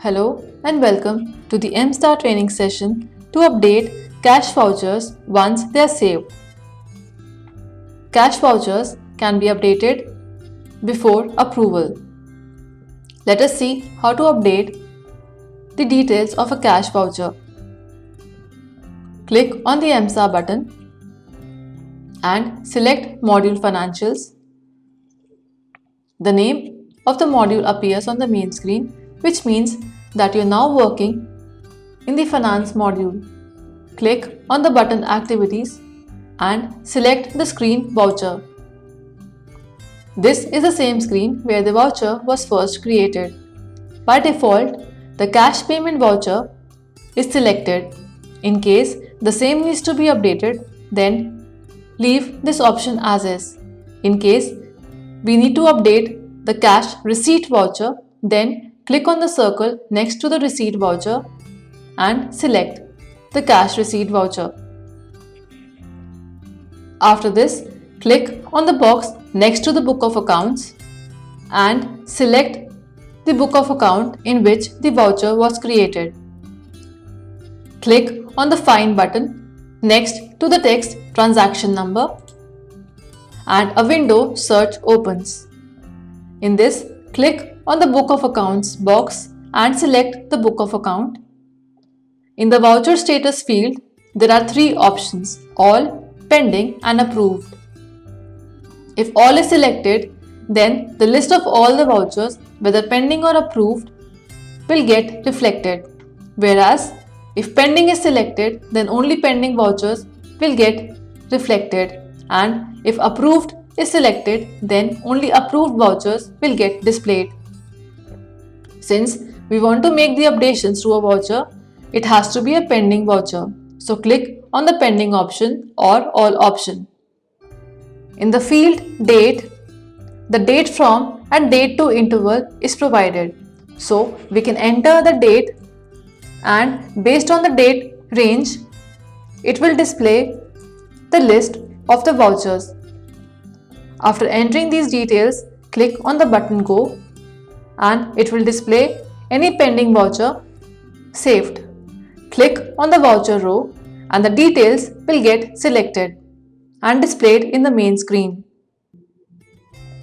Hello and welcome to the MStar training session to update cash vouchers once they are saved. Cash vouchers can be updated before approval. Let us see how to update the details of a cash voucher. Click on the MStar button and select Module Financials. The name of the module appears on the main screen, which means that you are now working in the Finance module. Click on the button Activities and select the screen Voucher. This is the same screen where the voucher was first created. By default, the cash payment voucher is selected. In case the same needs to be updated, then leave this option as is. In case we need to update the cash receipt voucher, then click on the circle next to the receipt voucher and select the cash receipt voucher. After this, click on the box next to the book of accounts and select the book of account in which the voucher was created. Click on the Find button next to the text transaction number and a window search opens. In this, click on the Book of Accounts box and select the book of account. In the voucher status field, there are three options: all, pending and approved. If all is selected, then the list of all the vouchers, whether pending or approved, will get reflected. Whereas, if pending is selected, then only pending vouchers will get reflected, and if approved is selected, then only approved vouchers will get displayed. Since we want to make the updations to a voucher, it has to be a pending voucher. So click on the pending option or all option. In the field date, the date from and date to interval is provided. So we can enter the date, and based on the date range, it will display the list of the vouchers. After entering these details, click on the button Go and it will display any pending voucher saved. Click on the voucher row and the details will get selected and displayed in the main screen.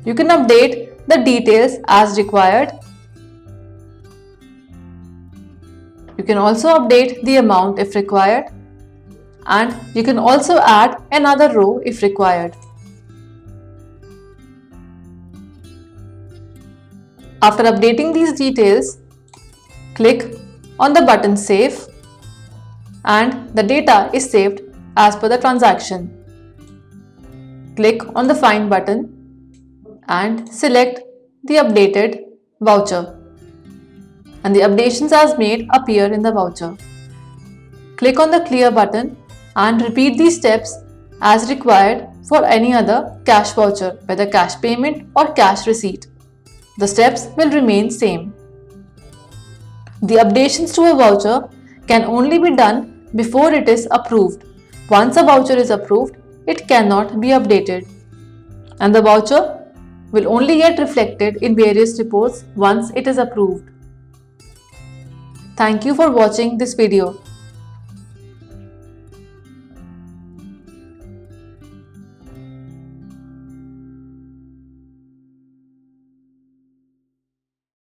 You can update the details as required. You can also update the amount if required, and you can also add another row if required. After updating these details, click on the button Save and the data is saved as per the transaction. Click on the Find button and select the updated voucher, and the updations as made appear in the voucher. Click on the Clear button and repeat these steps as required for any other cash voucher, whether cash payment or cash receipt. The steps will remain same. The updations to a voucher can only be done before it is approved. Once a voucher is approved, it cannot be updated, and the voucher will only get reflected in various reports once it is approved. Thank you for watching this video.